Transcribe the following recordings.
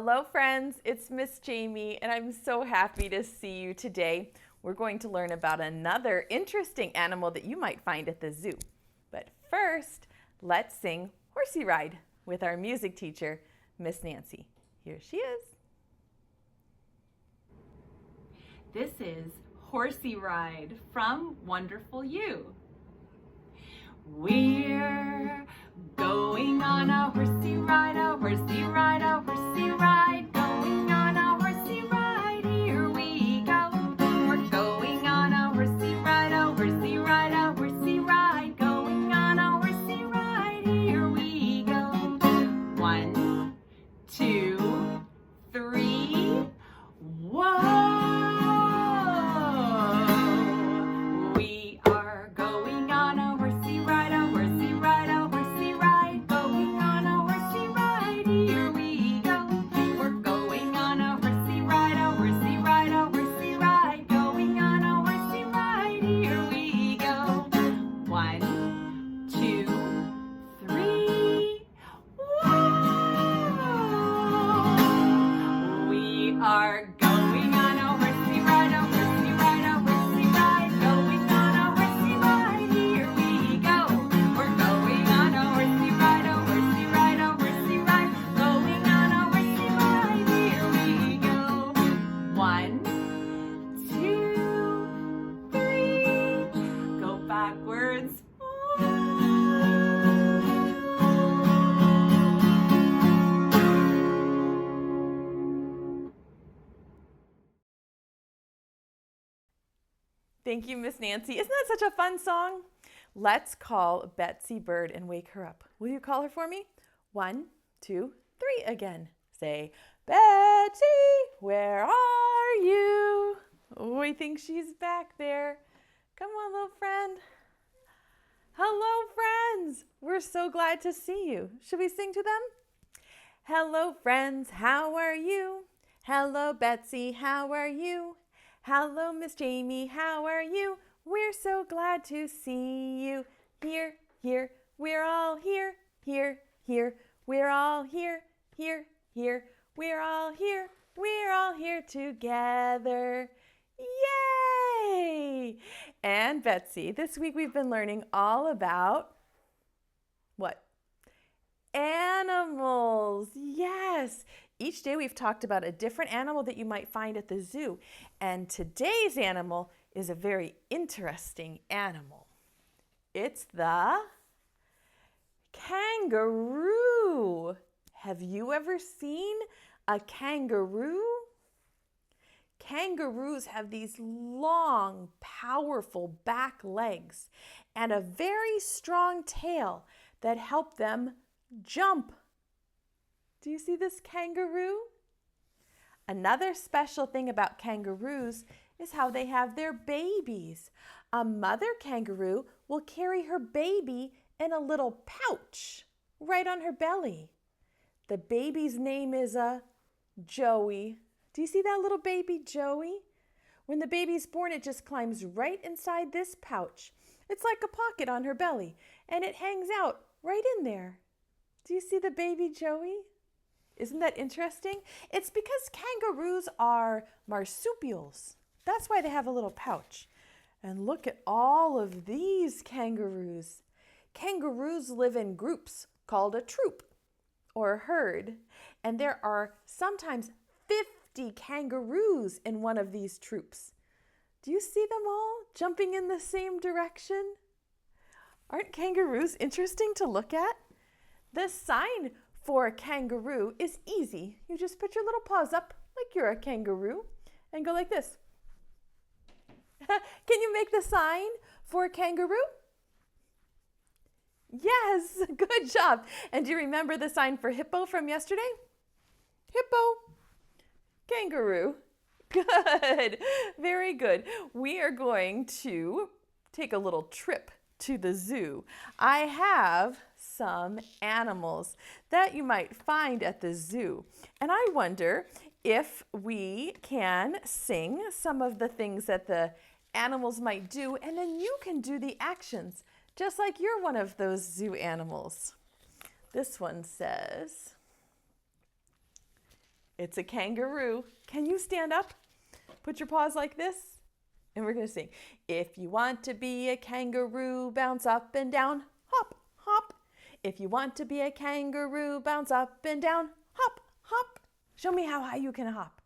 Hello friends, it's Miss Jamie and I'm so happy to see you today. We're going to learn about another interesting animal that you might find at the zoo. But first, let's sing Horsey Ride with our music teacher, Miss Nancy. Here she is. This is Horsey Ride from Wonderful You. We're going on a horsey ride, a horsey ride, a horsey ride. Going on a horsey ride, here we go. We're going on a horsey ride, a horsey ride, a horsey ride. Going on a horsey ride, here we go. 1, 2, 3, whoa! Thank you, Miss Nancy. Isn't that such a fun song? Let's call Betsy Bird and wake her up. Will you call her for me? 1, 2, 3 again. Say, Betsy, where are you? We think she's back there. Come on, little friend. Hello, friends. We're so glad to see you. Should we sing to them? Hello, friends. How are you? Hello, Betsy. How are you? Hello, Miss Jamie, how are you? We're so glad to see you. Here, here, we're all here, here, here. We're all here, here, here. We're all here together. Yay! And Betsy, this week we've been learning all about what? Animals. Yes. Each day we've talked about a different animal that you might find at the zoo. And today's animal is a very interesting animal. It's the kangaroo. Have you ever seen a kangaroo? Kangaroos have these long, powerful back legs and a very strong tail that help them jump. Do you see this kangaroo? Another special thing about kangaroos is how they have their babies. A mother kangaroo will carry her baby in a little pouch right on her belly. The baby's name is Joey. Do you see that little baby Joey? When the baby's born, it just climbs right inside this pouch. It's like a pocket on her belly, and it hangs out right in there. Do you see the baby Joey? Isn't that interesting? It's because kangaroos are marsupials. That's why they have a little pouch. And look at all of these kangaroos. Kangaroos live in groups called a troop or a herd. And there are sometimes 50 kangaroos in one of these troops. Do you see them all jumping in the same direction? Aren't kangaroos interesting to look at? The sign for a kangaroo is easy. You just put your little paws up like you're a kangaroo and go like this. Can you make the sign for a kangaroo? Yes, good job. And do you remember the sign for hippo from yesterday? Hippo, kangaroo. Good, very good. We are going to take a little trip to the zoo. I have some animals that you might find at the zoo. And I wonder if we can sing some of the things that the animals might do, and then you can do the actions, just like you're one of those zoo animals. This one says, It's a kangaroo. Can you stand up? Put your paws like this. And we're going to sing. If you want to be a kangaroo, bounce up and down, hop, hop. If you want to be a kangaroo, bounce up and down, hop, hop. Show me how high you can hop.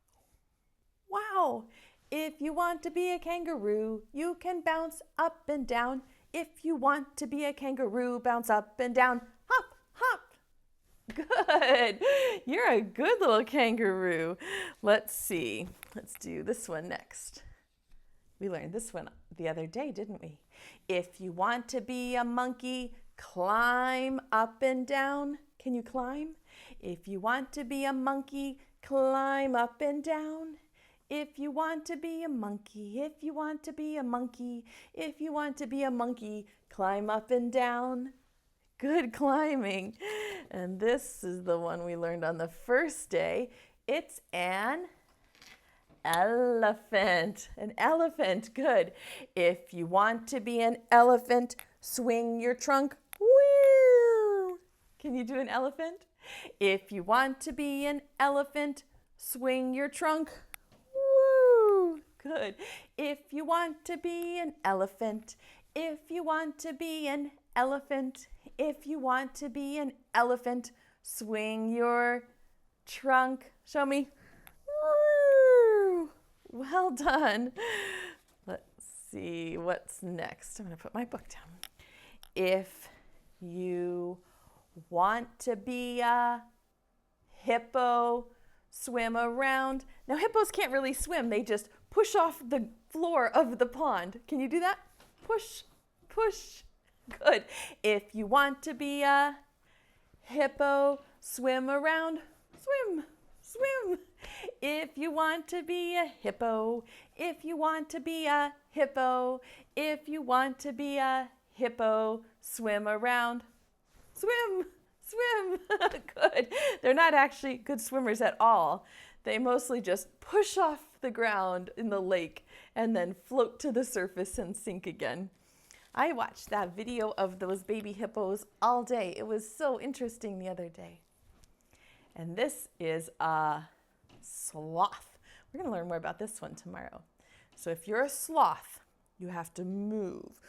Wow. If you want to be a kangaroo, you can bounce up and down. If you want to be a kangaroo, bounce up and down, hop, hop. Good. You're a good little kangaroo. Let's see. Let's do this one next. We learned this one the other day, didn't we? If you want to be a monkey, climb up and down. Can you climb? If you want to be a monkey, climb up and down. If you want to be a monkey, if you want to be a monkey, if you want to be a monkey, climb up and down. Good climbing. And this is the one we learned on the first day. It's an elephant. An elephant. Good. If you want to be an elephant, swing your trunk. Woo! Can you do an elephant? If you want to be an elephant, swing your trunk. Woo! Good. If you want to be an elephant, if you want to be an elephant, if you want to be an elephant, swing your trunk. Show me. Woo! Well done. Let's see what's next. I'm going to put my book down. If you want to be a hippo, swim around. Now, hippos can't really swim. They just push off the floor of the pond. Can you do that? Push, push. Good. If you want to be a hippo, swim around. Swim, swim. If you want to be a hippo, if you want to be a hippo, if you want to be a hippo, swim around. Swim, swim. Good. They're not actually good swimmers at all. They mostly just push off the ground in the lake and then float to the surface and sink again. I watched that video of those baby hippos all day. It was so interesting the other day. And this is a sloth. We're going to learn more about this one tomorrow. So if you're a sloth, you have to move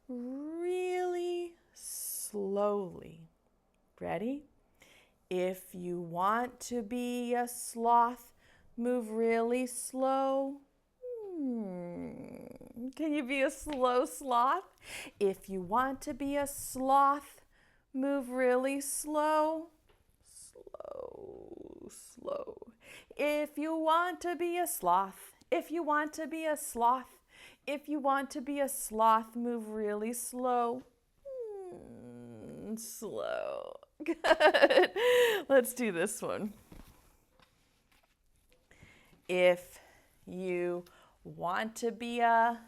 really slowly. Ready? If you want to be a sloth, move really slow. Can you be a slow sloth? If you want to be a sloth, move really slow. Slow, slow. If you want to be a sloth, if you want to be a sloth, if you want to be a sloth, move really slow. Slow. Good. Let's do this one. If you want to be a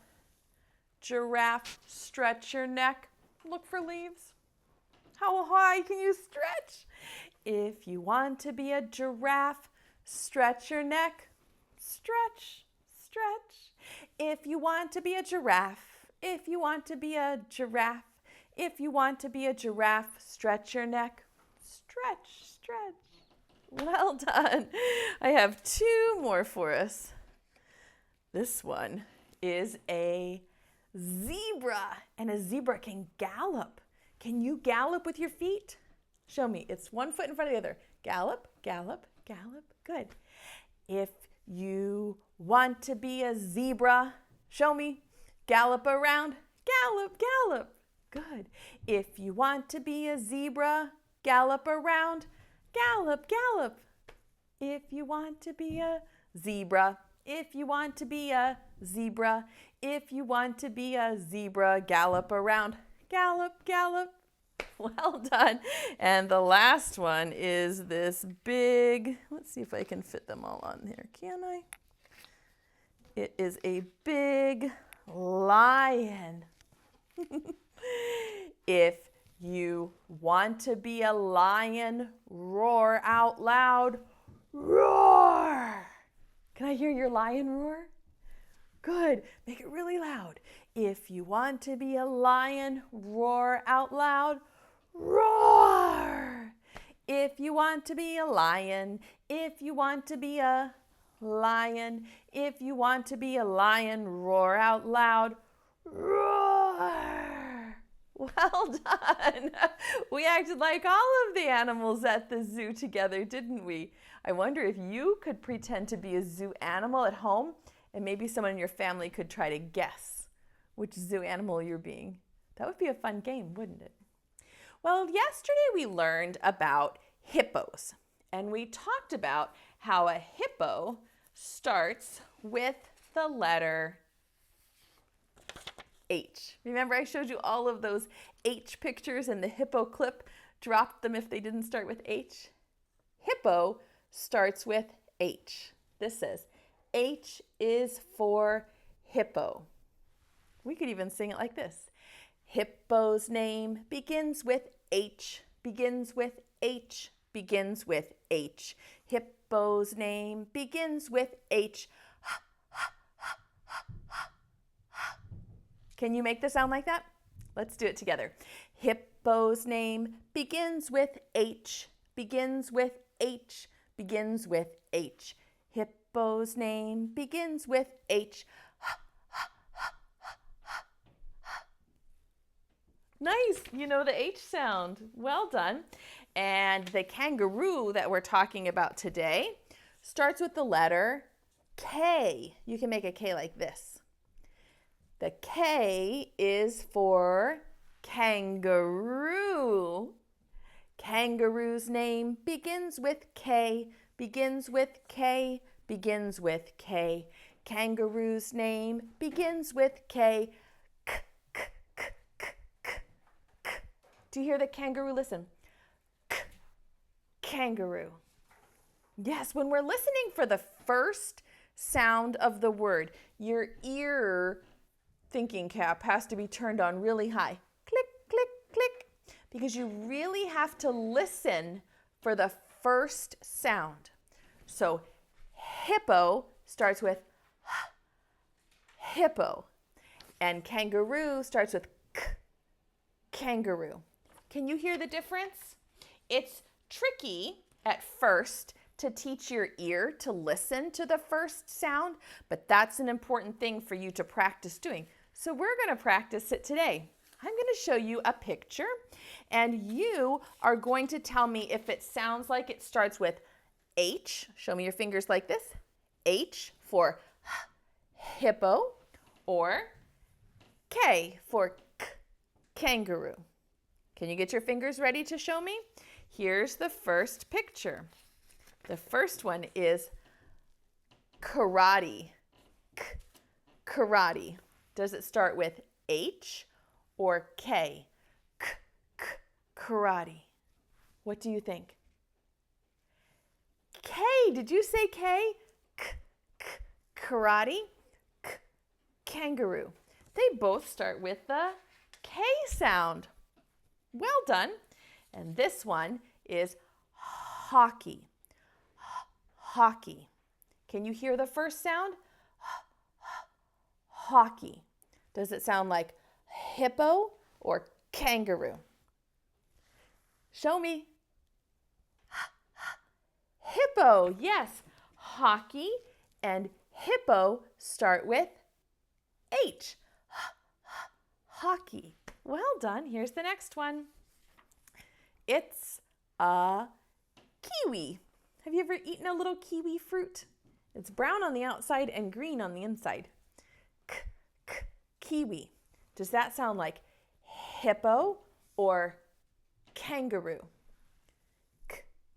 giraffe, stretch your neck. Look for leaves. How high can you stretch? If you want to be a giraffe, stretch your neck. Stretch, stretch. If you want to be a giraffe, if you want to be a giraffe, if you want to be a giraffe, stretch your neck. Stretch, stretch. Well done. I have two more for us. This one is a zebra, and a zebra can gallop. Can you gallop with your feet? Show me. It's one foot in front of the other. Gallop, gallop, gallop. Good. If you want to be a zebra, show me. Gallop around. Gallop, gallop. Good. If you want to be a zebra, gallop around. Gallop, gallop. If you want to be a zebra, if you want to be a zebra, if you want to be a zebra, gallop around. Gallop, gallop. Well done. And the last one is this big, let's see if I can fit them all on here. Can I? It is a big lion. If you want to be a lion, roar out loud. Roar! Can I hear your lion roar? Good. Make it really loud. If you want to be a lion, roar out loud. Roar! If you want to be a lion, If you want to be a lion, if you want to be a lion, roar out loud. Roar! Well done. We acted like all of the animals at the zoo together, didn't we? I wonder if you could pretend to be a zoo animal at home, and maybe someone in your family could try to guess which zoo animal you're being. That would be a fun game, wouldn't it? Well, yesterday we learned about hippos, and we talked about how a hippo starts with the letter H. Remember I showed you all of those H pictures and the hippo clip dropped them if they didn't start with H? Hippo starts with H. This says, H is for hippo. We could even sing it like this. Hippo's name begins with H, begins with H, begins with H. Hippo's name begins with H. Can you make the sound like that? Let's do it together. Hippo's name begins with H, begins with H, begins with H. Hippo's name begins with H. Nice, you know the H sound. Well done. And the kangaroo that we're talking about today starts with the letter K. You can make a K like this. The K is for kangaroo. Kangaroo's name begins with K, begins with K, begins with K. Kangaroo's name begins with K. Do you hear the kangaroo? Listen. Kangaroo. Yes, when we're listening for the first sound of the word, your ear thinking cap has to be turned on really high. Click, click, click. Because you really have to listen for the first sound. So hippo starts with hippo. And kangaroo starts with kangaroo. Can you hear the difference? It's tricky at first to teach your ear to listen to the first sound, but that's an important thing for you to practice doing. So we're going to practice it today. I'm going to show you a picture, and you are going to tell me if it sounds like it starts with H. Show me your fingers like this. H for hippo, or K for kangaroo. Can you get your fingers ready to show me? Here's the first picture. The first one is karate. Karate. Does it start with H or K? Karate. What do you think? K. Did you say K? Karate. Kangaroo. They both start with the K sound. Well done. And this one is hockey. Hockey. Can you hear the first sound? Hockey. Does it sound like hippo or kangaroo? Show me. Hippo. Yes. Hockey and hippo start with H. Hockey. Well done. Here's the next one. It's a kiwi. Have you ever eaten a little kiwi fruit? It's brown on the outside and green on the inside. Kiwi. Does that sound like hippo or kangaroo?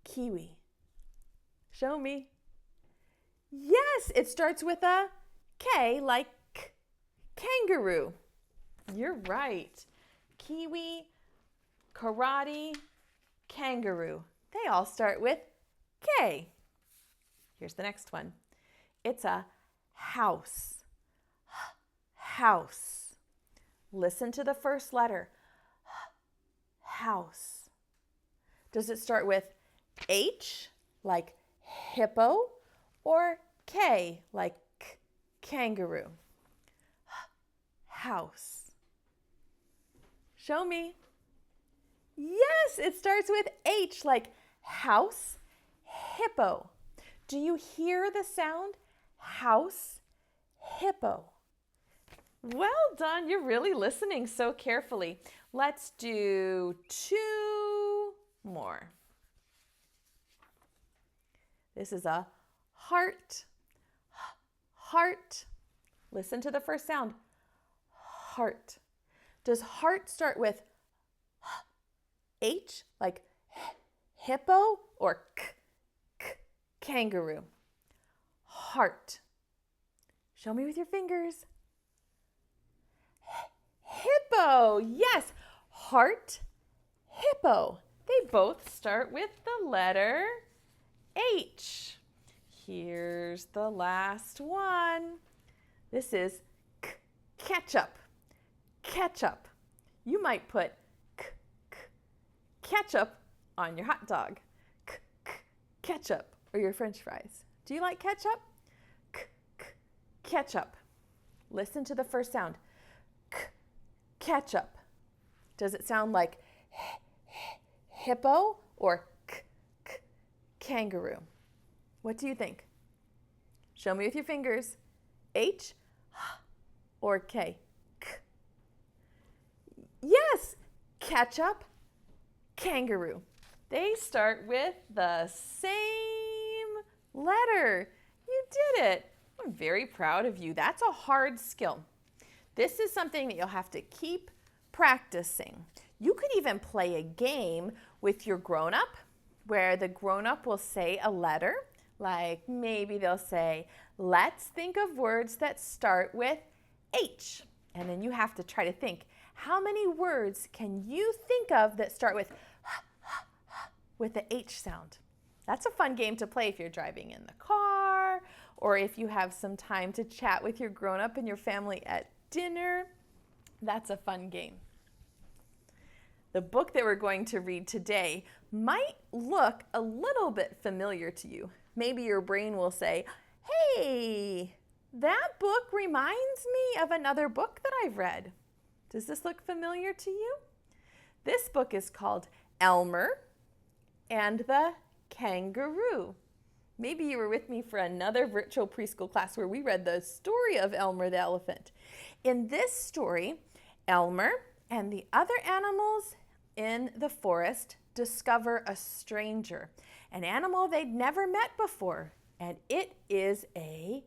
Kiwi. Show me. Yes, it starts with a K like kangaroo. You're right. Kiwi, karate, kangaroo. They all start with K. Here's the next one. It's a house. House. Listen to the first letter. House. Does it start with H like hippo or K like kangaroo? House. Show me. Yes, it starts with H like house, hippo. Do you hear the sound? House, hippo. Well done. You're really listening so carefully. Let's do 2 more. This is a heart, heart. Listen to the first sound. Heart. Does heart start with H, like hippo, or kangaroo? Heart. Show me with your fingers. Hippo. Yes. Heart, hippo. They both start with the letter H. Here's the last one. This is ketchup. Ketchup. You might put ketchup on your hot dog. Ketchup, or your French fries. Do you like ketchup? Ketchup. Listen to the first sound. Ketchup. Does it sound like hippo or kangaroo? What do you think? Show me with your fingers. H or K? Yes, ketchup, kangaroo. They start with the same letter. You did it. I'm very proud of you. That's a hard skill. This is something that you'll have to keep practicing. You could even play a game with your grown-up where the grown-up will say a letter, like maybe they'll say, let's think of words that start with H. And then you have to try to think, how many words can you think of that start with the H sound? That's a fun game to play if you're driving in the car, or if you have some time to chat with your grown-up and your family at dinner. That's a fun game. The book that we're going to read today might look a little bit familiar to you. Maybe your brain will say, hey, that book reminds me of another book that I've read. Does this look familiar to you? This book is called Elmer and the Kangaroo. Maybe you were with me for another virtual preschool class where we read the story of Elmer the elephant. In this story, Elmer and the other animals in the forest discover a stranger, an animal they'd never met before, and it is a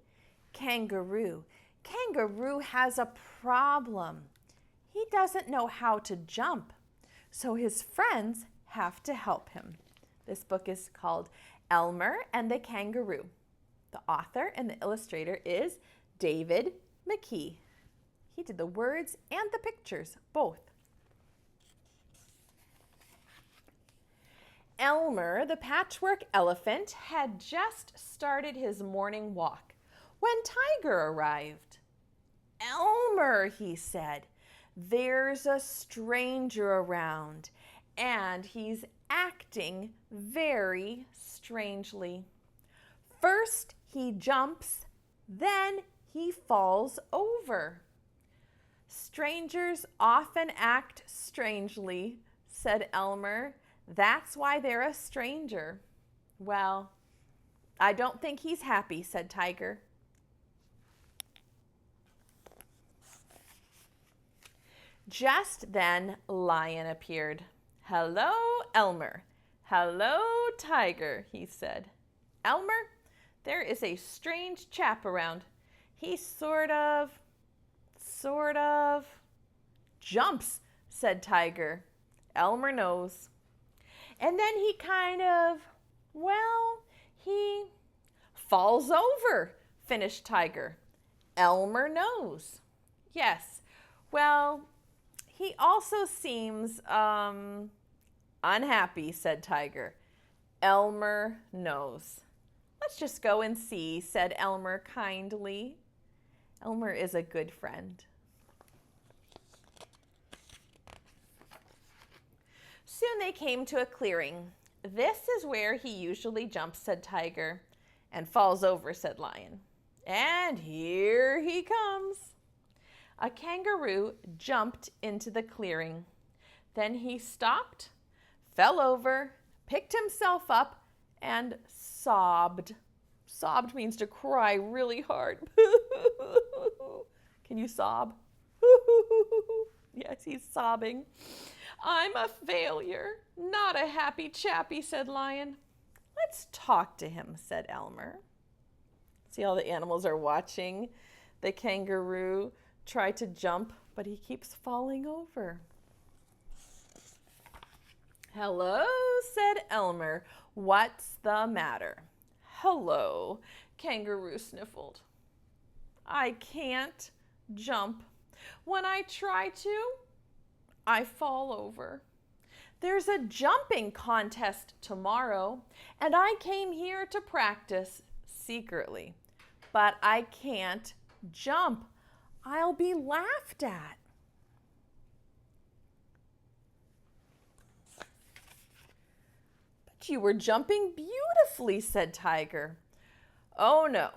kangaroo. Kangaroo has a problem. He doesn't know how to jump, so his friends have to help him. This book is called Elmer and the Kangaroo. The author and the illustrator is David McKee. He did the words and the pictures, both. Elmer, the patchwork elephant, had just started his morning walk when Tiger arrived. Elmer, he said, there's a stranger around, and he's acting very strangely. First he jumps, then he falls over. Strangers often act strangely, said Elmer. That's why they're a stranger. Well, I don't think he's happy, said Tiger. Just then, Lion appeared. Hello, Elmer. Hello, Tiger, he said. Elmer, there is a strange chap around. He sort of jumps, said Tiger. Elmer knows. And then he he falls over, finished Tiger. Elmer knows. Yes, well, he also seems unhappy, said Tiger. Elmer knows. Let's just go and see, said Elmer kindly. Elmer is a good friend. Soon they came to a clearing. This is where he usually jumps, said Tiger. And falls over, said Lion. And here he comes. A kangaroo jumped into the clearing. Then he stopped, fell over, picked himself up, and sobbed. Sobbed means to cry really hard. Can you sob? Yes, he's sobbing. I'm a failure, not a happy chappy, said Lion. Let's talk to him, said Elmer. See, all the animals are watching the kangaroo try to jump, but he keeps falling over. Hello, said Elmer. What's the matter? Hello, Kangaroo sniffled. I can't jump. When I try to, I fall over. There's a jumping contest tomorrow, and I came here to practice secretly. But I can't jump. I'll be laughed at. But you were jumping beautifully, said Tiger. Oh no,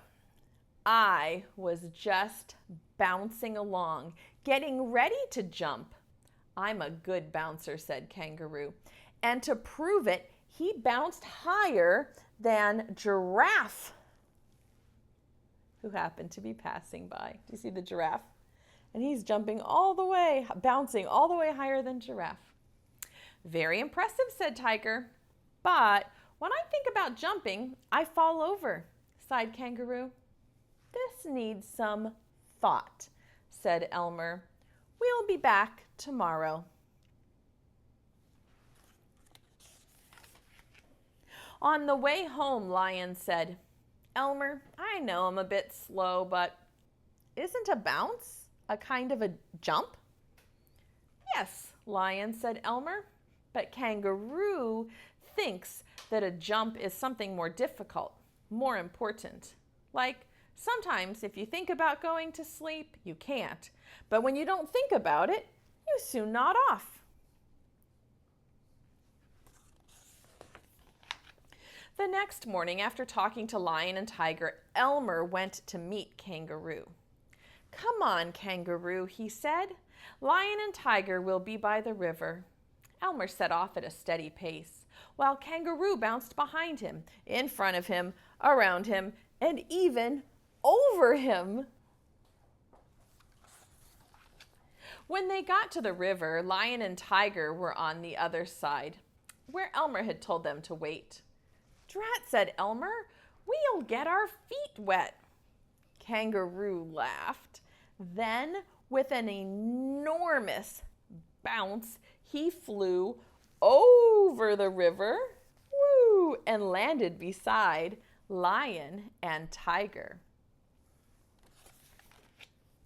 I was just bouncing along, getting ready to jump. I'm a good bouncer, said Kangaroo. And to prove it, he bounced higher than Giraffe, who happened to be passing by. Do you see the giraffe? And he's jumping all the way, bouncing all the way higher than Giraffe. Very impressive, said Tiger. But when I think about jumping, I fall over, sighed Kangaroo. This needs some thought, said Elmer. We'll be back tomorrow. On the way home, Lion said, Elmer, I know I'm a bit slow, but isn't a bounce a kind of a jump? Yes, Lion, said Elmer, but Kangaroo thinks that a jump is something more difficult, more important. Like, sometimes if you think about going to sleep, you can't. But when you don't think about it, you soon nod off. The next morning, after talking to Lion and Tiger, Elmer went to meet Kangaroo. Come on, Kangaroo, he said. Lion and Tiger will be by the river. Elmer set off at a steady pace, while Kangaroo bounced behind him, in front of him, around him, and even over him. When they got to the river, Lion and Tiger were on the other side, where Elmer had told them to wait. Drat, said Elmer, we'll get our feet wet. Kangaroo laughed. Then, with an enormous bounce, he flew over the river, woo, and landed beside Lion and Tiger.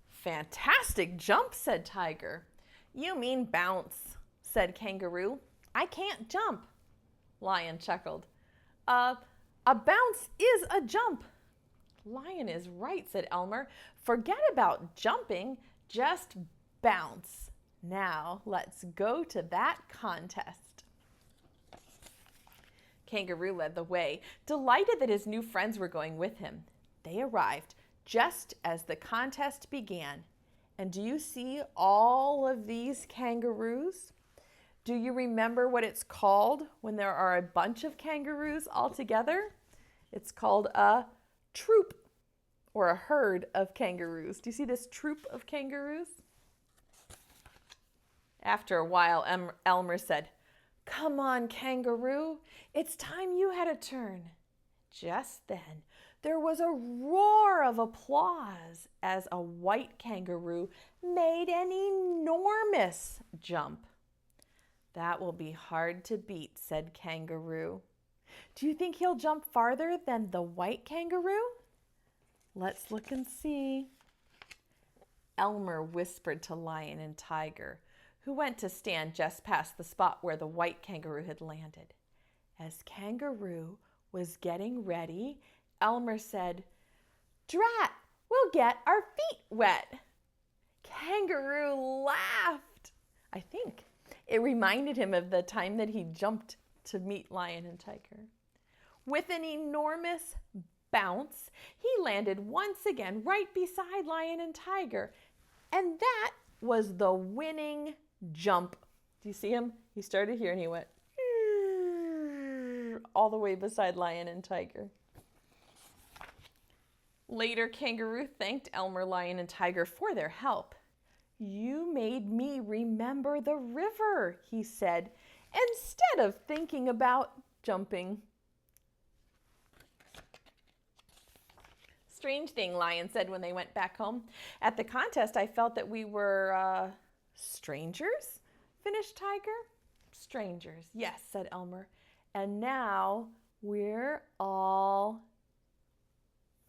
Fantastic jump, said Tiger. You mean bounce, said Kangaroo. I can't jump. Lion chuckled. A bounce is a jump. Lion is right, said Elmer. Forget about jumping, just bounce. Now let's go to that contest. Kangaroo led the way, delighted that his new friends were going with him. They arrived just as the contest began. And do you see all of these kangaroos? Do you remember what it's called when there are a bunch of kangaroos all together? It's called a troop or a herd of kangaroos. Do you see this troop of kangaroos? After a while, Elmer said, Come on, Kangaroo, it's time you had a turn. Just then, there was a roar of applause as a white kangaroo made an enormous jump. That will be hard to beat, said Kangaroo. Do you think he'll jump farther than the white kangaroo? Let's look and see. Elmer whispered to Lion and Tiger, who went to stand just past the spot where the white kangaroo had landed. As Kangaroo was getting ready, Elmer said, Drat, we'll get our feet wet. Kangaroo laughed. I think it reminded him of the time that he jumped to meet Lion and Tiger. With an enormous bounce, he landed once again right beside Lion and Tiger. And that was the winning jump. Do you see him? He started here and he went all the way beside Lion and Tiger. Later, Kangaroo thanked Elmer, Lion, and Tiger for their help. "You made me remember the river," he said, "instead of thinking about jumping." "Strange thing," Lion said when they went back home. "At the contest, I felt that we were, strangers," finished Tiger. "Strangers, yes," said Elmer. "And now we're all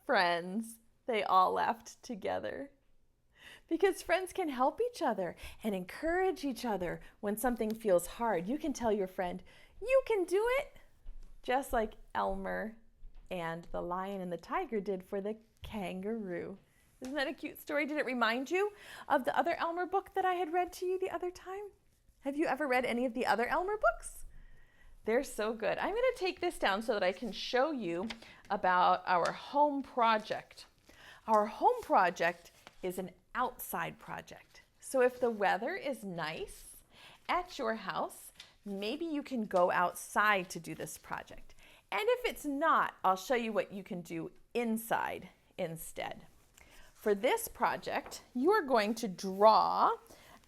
friends." They all laughed together. Because friends can help each other and encourage each other when something feels hard. You can tell your friend, "You can do it," just like Elmer and the lion and the tiger did for the kangaroo. Isn't that a cute story? Did it remind you of the other Elmer book that I had read to you the other time? Have you ever read any of the other Elmer books? They're so good. I'm going to take this down so that I can show you about our home project. Our home project is an outside project. So if the weather is nice at your house, maybe you can go outside to do this project. And if it's not, I'll show you what you can do inside instead. For this project, you are going to draw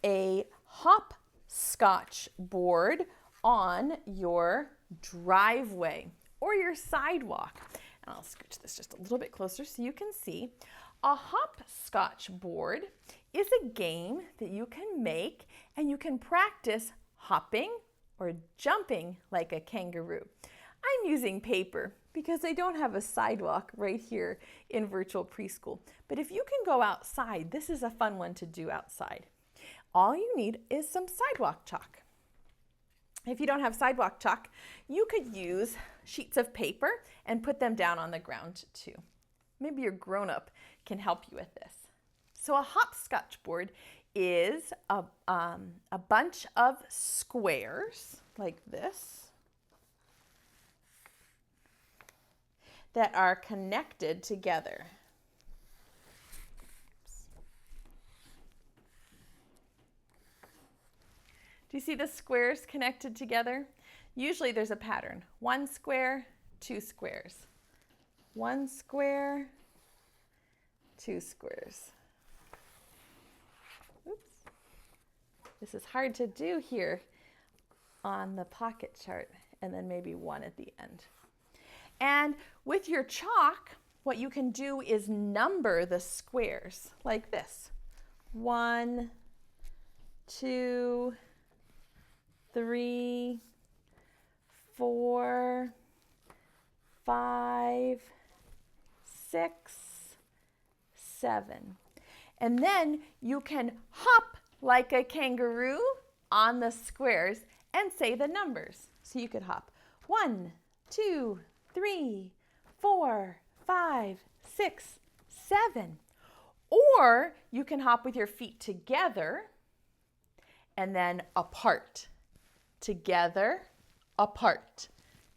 a hopscotch board on your driveway or your sidewalk. And I'll scooch this just a little bit closer so you can see. A hopscotch board is a game that you can make and you can practice hopping or jumping like a kangaroo. I'm using paper because I don't have a sidewalk right here in virtual preschool. But if you can go outside, this is a fun one to do outside. All you need is some sidewalk chalk. If you don't have sidewalk chalk, you could use sheets of paper and put them down on the ground too. Maybe your grown-up can help you with this. So a hopscotch board is a bunch of squares like this that are connected together. Do you see the squares connected together? Usually there's a pattern. One square, two squares. One square, two squares. Oops. This is hard to do here on the pocket chart, and then maybe one at the end. And with your chalk, what you can do is number the squares like this. 1, 2, 3, 4, 5, 6, 7. And then you can hop like a kangaroo on the squares and say the numbers. So you could hop 1, 2, 3, 4, 5, 6, 7. Or you can hop with your feet together and then apart. Together, apart.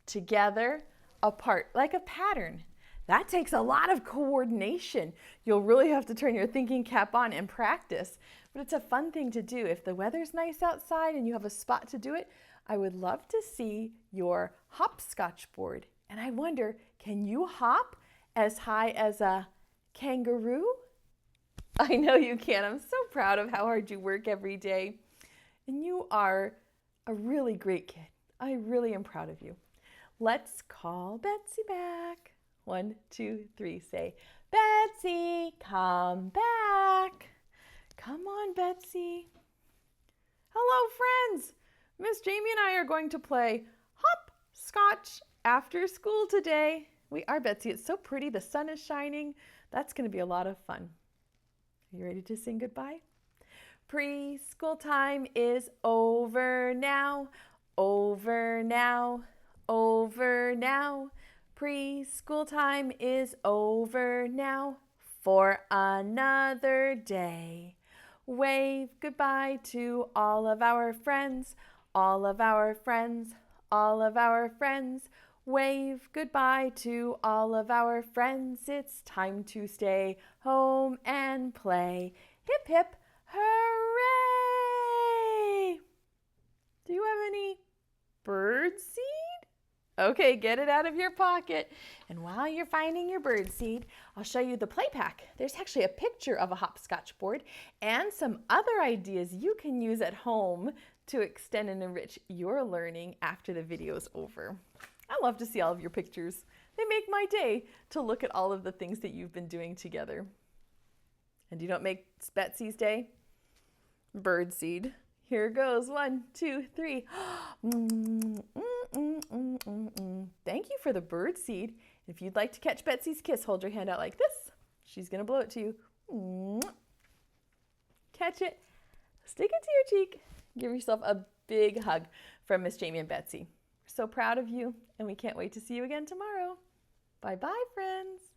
Together, apart, like a pattern. That takes a lot of coordination. You'll really have to turn your thinking cap on and practice, but it's a fun thing to do. If the weather's nice outside and you have a spot to do it, I would love to see your hopscotch board. And I wonder, can you hop as high as a kangaroo? I know you can. I'm so proud of how hard you work every day. And you are a really great kid. I really am proud of you. Let's call Betsy back. 1, 2, 3, say, "Betsy, come back." Come on, Betsy. Hello, friends. Miss Jamie and I are going to play hopscotch after school today. We are, Betsy. It's so pretty. The sun is shining. That's going to be a lot of fun. Are you ready to sing goodbye? Preschool time is over now. Over now. Over now. Preschool time is over now for another day. Wave goodbye to all of our friends, all of our friends, all of our friends. Wave goodbye to all of our friends. It's time to stay home and play. Hip, hip, hooray! Do you have any bird seed? Okay, get it out of your pocket. And while you're finding your bird seed, I'll show you the play pack. There's actually a picture of a hopscotch board and some other ideas you can use at home to extend and enrich your learning after the video's over. I love to see all of your pictures. They make my day to look at all of the things that you've been doing together. And you don't make Betsy's day? Bird seed. Here goes. 1, 2, 3. Thank you for the bird seed. If you'd like to catch Betsy's kiss, hold your hand out like this. She's going to blow it to you. Catch it. Stick it to your cheek. Give yourself a big hug from Miss Jamie and Betsy. We're so proud of you, and we can't wait to see you again tomorrow. Bye-bye, friends.